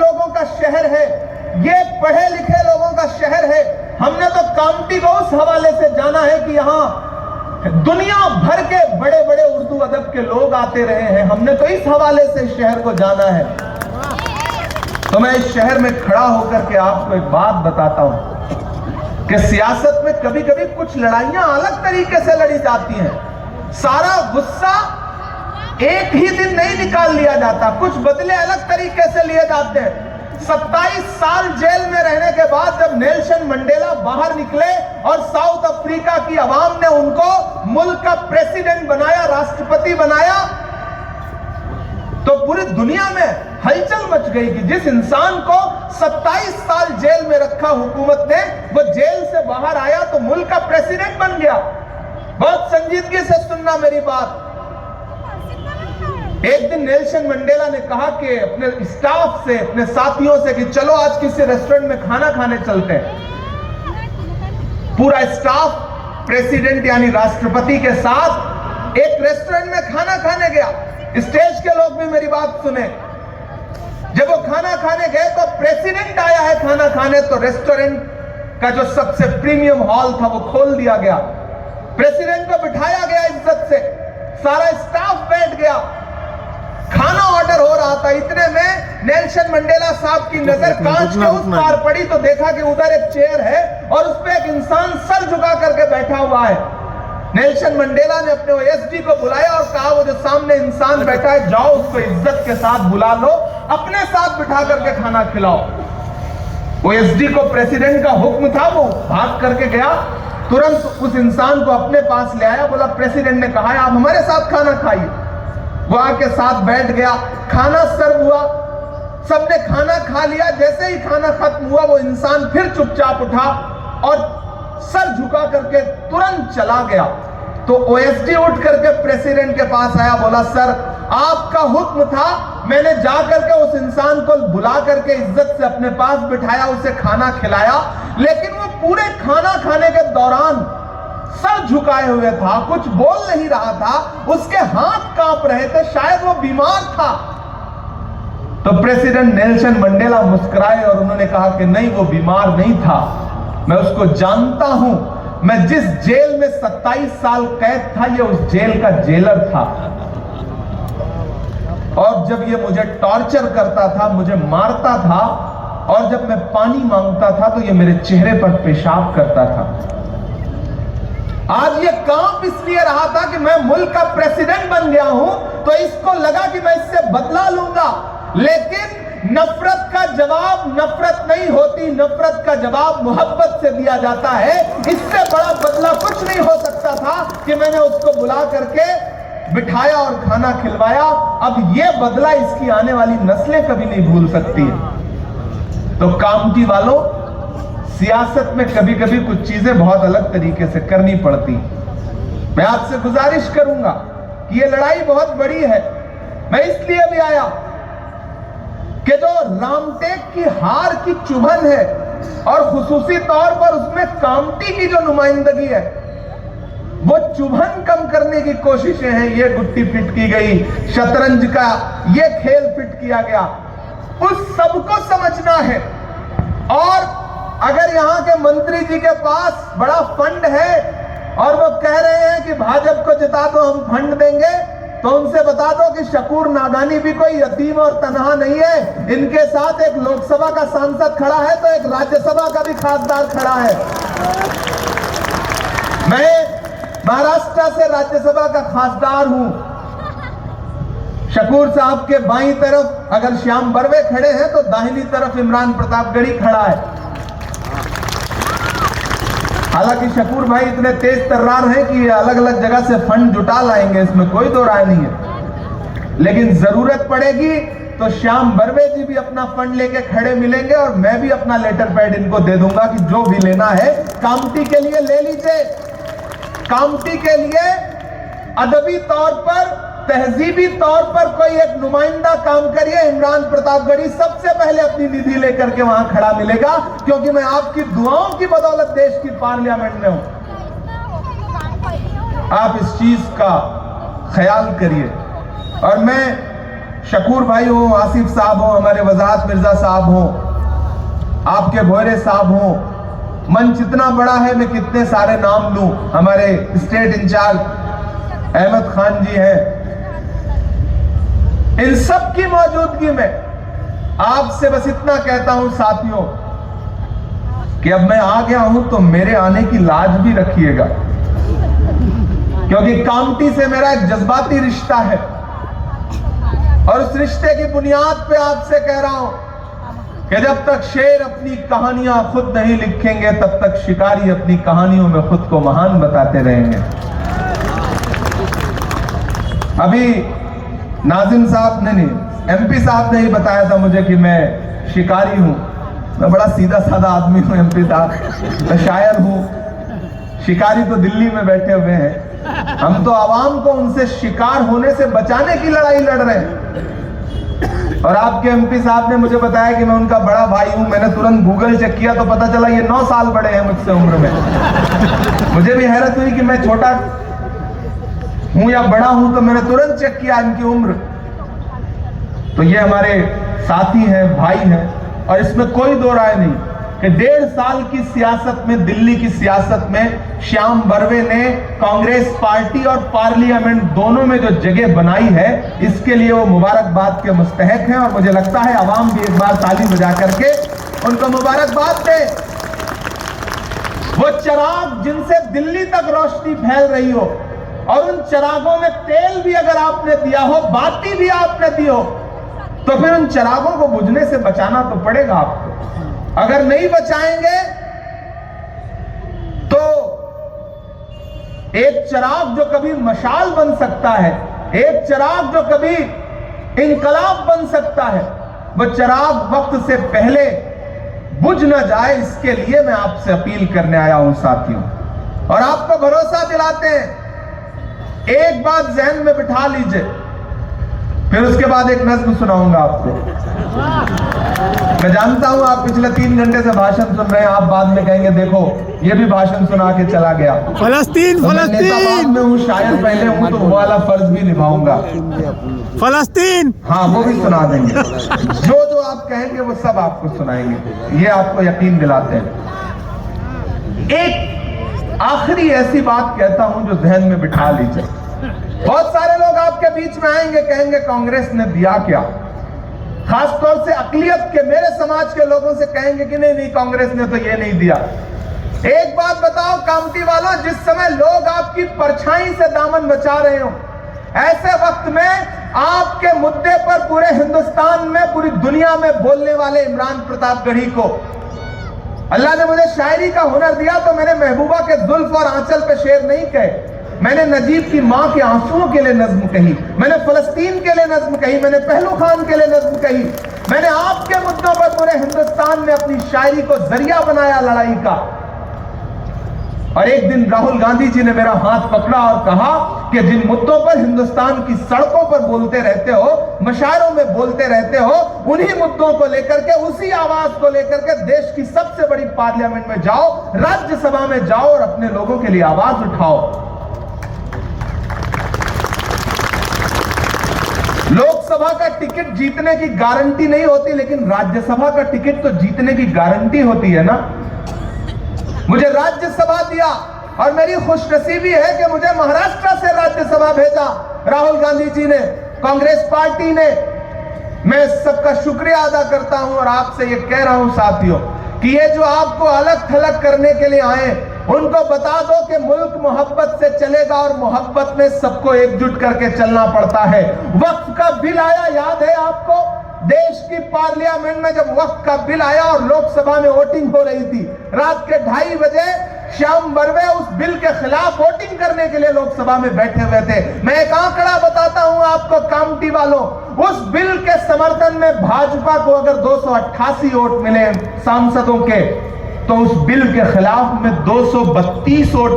लोगों का शहर है, ये पढ़े लिखे लोगों का शहर है। हमने तो काउंटी को उस हवाले से जाना है कि यहाँ दुनिया भर के बड़े बड़े उर्दू अदब के लोग आते रहे हैं। हमने तो इस हवाले से शहर को जाना है। तो मैं इस शहर में खड़ा होकर के आपको एक बात बताता हूं कि सियासत में कभी कभी कुछ लड़ाइयां अलग तरीके से लड़ी जाती हैं। सारा गुस्सा एक ही दिन नहीं निकाल लिया जाता, कुछ बदले अलग तरीके से लिए जाते हैं। 27 साल जेल में रहने के बाद जब नेल्सन मंडेला बाहर निकले और साउथ अफ्रीका की आवाम ने उनको मुल्क का प्रेसिडेंट बनाया, राष्ट्रपति बनाया, तो पूरी दुनिया में हलचल मच गई कि जिस इंसान को 27 साल जेल में रखा हुकूमत ने, वो जेल से बाहर आया तो मुल्क का प्रेसिडेंट बन गया। बहुत संजीदगी से सुनना मेरी बात। एक दिन नेल्सन मंडेला ने कहा कि अपने स्टाफ से, अपने साथियों से कि चलो आज किसी रेस्टोरेंट में खाना खाने चलते हैं। पूरा स्टाफ प्रेसिडेंट यानी राष्ट्रपति के साथ एक रेस्टोरेंट में खाना खाने गया। स्टेज के लोग भी मेरी बात सुने। जब वो खाना खाने गए तो प्रेसिडेंट आया है खाना खाने, तो रेस्टोरेंट का जो सबसे प्रीमियम हॉल था वो खोल दिया गया। प्रेसिडेंट को बिठाया गया इज्जत से, सारा स्टाफ बैठ गया, खाना ऑर्डर हो रहा था। इतने में नेल्सन मंडेला साहब की नजर कांच के उस पार पड़ी तो देखा कि उधर एक चेयर है और उस पर एक इंसान सर झुका करके बैठा हुआ है। नेल्सन मंडेला ने अपने ओएसडी को बुलाया और कहा वो जो सामने इंसान बैठा है, जाओ उसको इज्जत के साथ बुला लो, अपने साथ बिठा करके खाना खिलाओ। ओएसडी को प्रेसिडेंट का हुक्म था, वो भाग करके गया, तुरंत उस इंसान को अपने पास ले आया, बोला प्रेसिडेंट ने कहा है आप हमारे साथ खाना खाइए। वो आके साथ बैठ गया, खाना सर्व हुआ, सबने खाना खा लिया। जैसे ही खाना खत्म हुआ वो इंसान फिर चुपचाप उठा और सर झुका करके तुरंत चला गया। तो ओएसडी उठ करके प्रेसिडेंट के पास आया, बोला सर आपका हुक्म था, मैंने जाकर के उस इंसान को बुला करके इज्जत से अपने पास बिठाया, उसे खाना खिलाया, लेकिन वो पूरे खाना खाने के दौरान सर झुकाए हुए था, कुछ बोल नहीं रहा था, उसके हाथ कांप रहे थे, शायद वो बीमार था। तो प्रेसिडेंट नेल्सन मंडेला मुस्कुराए और उन्होंने कहा कि नहीं, वो बीमार नहीं था, मैं उसको जानता हूं, मैं जिस जेल में 27 साल कैद था ये उस जेल का जेलर था, और जब ये मुझे टॉर्चर करता था, मुझे मारता था, और जब मैं पानी मांगता था तो ये मेरे चेहरे पर पेशाब करता था। आज ये काम इसलिए रहा था कि मैं मुल्क का प्रेसिडेंट बन गया हूं, तो इसको लगा कि मैं इससे बदला लूंगा। लेकिन नफरत का जवाब नफरत नहीं होती, नफरत का जवाब मोहब्बत से दिया जाता है। इससे बड़ा बदला कुछ नहीं हो सकता था कि मैंने उसको बुला करके बिठाया और खाना खिलवाया। अब ये बदला इसकी आने वाली नस्लें कभी नहीं भूल सकती। तो कामटी वालों, सियासत में कभी कभी कुछ चीजें बहुत अलग तरीके से करनी पड़ती। मैं आपसे गुजारिश करूंगा कि ये लड़ाई बहुत बड़ी है। मैं इसलिए भी आया कि जो रामटेक की हार की चुभन है और खुसूसी तौर पर उसमें कामटी की जो नुमाइंदगी है, वो चुभन कम करने की कोशिशें हैं। ये गुट्टी फिट की गई, शतरंज का ये खेल फिट किया गया, उस सबको समझना है। और अगर यहाँ के मंत्री जी के पास बड़ा फंड है और वो कह रहे हैं कि भाजपा को जिता दो हम फंड देंगे, तो उनसे बता दो कि शकूर नादानी भी कोई यतीम और तनहा नहीं है। इनके साथ एक लोकसभा का सांसद खड़ा है तो एक राज्यसभा का भी खासदार खड़ा है। मैं महाराष्ट्र से राज्यसभा का खासदार हूं। शकूर साहब के बाईं तरफ अगर श्याम बर्वे खड़े हैं तो दाहिनी तरफ इमरान प्रतापगढ़ी खड़ा है। हालांकि शकूर भाई इतने तेज तर्रार हैं कि अलग अलग जगह से फंड जुटा लाएंगे, इसमें कोई दो राय नहीं है। लेकिन जरूरत पड़ेगी तो श्याम बर्वे जी भी अपना फंड लेके खड़े मिलेंगे और मैं भी अपना लेटर पैड इनको दे दूंगा कि जो भी लेना है कामटी के लिए ले लीजिए। कामटी के लिए अदबी तौर पर, तहजीबी तौर पर कोई एक नुमाइंदा काम करिए। इमरान प्रतापगढ़ी सबसे पहले अपनी निधि लेकर के वहां खड़ा मिलेगा, क्योंकि मैं आपकी दुआओं की बदौलत देश की पार्लियामेंट में हूं। आप इस चीज का ख्याल करिए। और मैं शकूर भाई हो, आसिफ साहब हो, हमारे वजाहत मिर्जा साहब हो, आपके भोरे साहब हो, मंच इतना बड़ा है, मैं कितने सारे नाम लूं, हमारे स्टेट इंचार्ज अहमद खान जी हैं, इन सब की मौजूदगी में आपसे बस इतना कहता हूं साथियों कि अब मैं आ गया हूं तो मेरे आने की लाज भी रखिएगा, क्योंकि कामटी से मेरा एक जज्बाती रिश्ता है और उस रिश्ते की बुनियाद पे आपसे कह रहा हूं कि जब तक शेर अपनी कहानियां खुद नहीं लिखेंगे तब तक शिकारी अपनी कहानियों में खुद को महान बताते रहेंगे। अभी नाजिम साहब ने नहीं, एमपी साहब ने ही बताया था मुझे कि मैं शिकारी हूं। मैं बड़ा सीधा साधा आदमी हूं एमपी साहब, मैं शायर हूं। शिकारी तो दिल्ली में बैठे हुए हैं, हम तो आवाम को उनसे शिकार होने से बचाने की लड़ाई लड़ रहे हैं। और आपके एमपी साहब ने मुझे बताया कि मैं उनका बड़ा भाई हूं। मैंने तुरंत गूगल चेक किया तो पता चला ये 9 साल बड़े हैं मुझसे उम्र में। मुझे भी हैरत हुई कि मैं छोटा हूं या बड़ा हूं, तो मैंने तुरंत चेक किया इनकी उम्र। तो ये हमारे साथी हैं, भाई हैं, और इसमें कोई दो राय नहीं कि 1.5 साल की सियासत में, दिल्ली की सियासत में श्याम बर्वे ने कांग्रेस पार्टी और पार्लियामेंट दोनों में जो जगह बनाई है, इसके लिए वो मुबारकबाद के मुस्तहक हैं। और मुझे लगता है आवाम भी एक बार ताली बजा करके उनको मुबारकबाद दे। वो चिराग जिनसे दिल्ली तक रोशनी फैल रही हो, और उन चिरागों में तेल भी अगर आपने दिया हो, बाती भी आपने दी हो, तो फिर उन चिरागों को बुझने से बचाना तो पड़ेगा आपको। अगर नहीं बचाएंगे तो एक चिराग जो कभी मशाल बन सकता है, एक चिराग जो कभी इनकलाब बन सकता है, वह चिराग वक्त से पहले बुझ न जाए, इसके लिए मैं आपसे अपील करने आया हूं साथियों। और आपको भरोसा दिलाते हैं, एक बात जहन में बिठा लीजिए, फिर उसके बाद एक नज्म सुनाऊंगा आपको। मैं जानता हूं आप पिछले 3 घंटे से भाषण सुन रहे हैं, आप बाद में कहेंगे देखो ये भी भाषण सुना के चला गया। फलस्तीन, तो फलस्तीन में हूं, शायद पहले हूं, तो वो वाला फर्ज भी निभाऊंगा। फलस्तीन, हाँ वो भी सुना देंगे, जो जो आप कहेंगे वो सब आपको सुनाएंगे, ये आपको यकीन दिलाते हैं। एक आखिरी ऐसी बात कहता हूं जो जहन में बिठा लीजिए। बहुत सारे लोग आपके बीच में आएंगे, कहेंगे कांग्रेस ने दिया क्या, खासतौर से अकलियत के, मेरे समाज के लोगों से कहेंगे कि नहीं नहीं कांग्रेस ने तो ये नहीं दिया। एक बात बताओ कामटी वालों, जिस समय लोग आपकी परछाई से दामन बचा रहे हो, ऐसे वक्त में आपके मुद्दे पर पूरे हिंदुस्तान में, पूरी दुनिया में बोलने वाले इमरान प्रतापगढ़ी को अल्लाह ने मुझे शायरी का हुनर दिया, तो मैंने महबूबा के जुल्फ और आंचल पे शेर नहीं कहे, मैंने नजीब की मां के आंसुओं के लिए नज्म कही, मैंने फलस्तीन के लिए नज्म कही, मैंने पहलू खान के लिए नज्म कही, मैंने आपके मुद्दों पर पूरे हिंदुस्तान में अपनी शायरी को जरिया बनाया लड़ाई का। और एक दिन राहुल गांधी जी ने मेरा हाथ पकड़ा और कहा कि जिन मुद्दों पर हिंदुस्तान की सड़कों पर बोलते रहते हो, मशायरों में बोलते रहते हो, उन्हीं मुद्दों को लेकर के, उसी आवाज को लेकर के देश की सबसे बड़ी पार्लियामेंट में जाओ, राज्यसभा में जाओ और अपने लोगों के लिए आवाज उठाओ। लोकसभा का टिकट जीतने की गारंटी नहीं होती, लेकिन राज्यसभा का टिकट तो जीतने की गारंटी होती है ना। मुझे राज्यसभा दिया और मेरी खुशनसीबी है कि मुझे महाराष्ट्र से राज्यसभा भेजा राहुल गांधी जी ने, कांग्रेस पार्टी ने। मैं सबका शुक्रिया अदा करता हूं और आपसे ये कह रहा हूं साथियों कि ये जो आपको अलग थलग करने के लिए आए, उनको बता दो कि मुल्क मोहब्बत से चलेगा और मोहब्बत में सबको एकजुट करके चलना पड़ता है। वक्त का बिल आया, याद है आपको, देश की पार्लियामेंट में जब वक्त का बिल आया और लोकसभा में वोटिंग हो रही थी, रात के 2:30 बजे श्याम बर्वे उस बिल के खिलाफ वोटिंग करने के लिए लोकसभा में बैठे हुए थे। मैं एक आंकड़ा बताता हूं आपको कामटी वालों, उस बिल के समर्थन में भाजपा को अगर 288 वोट मिले सांसदों के, तो उस बिल के खिलाफ में 232 वोट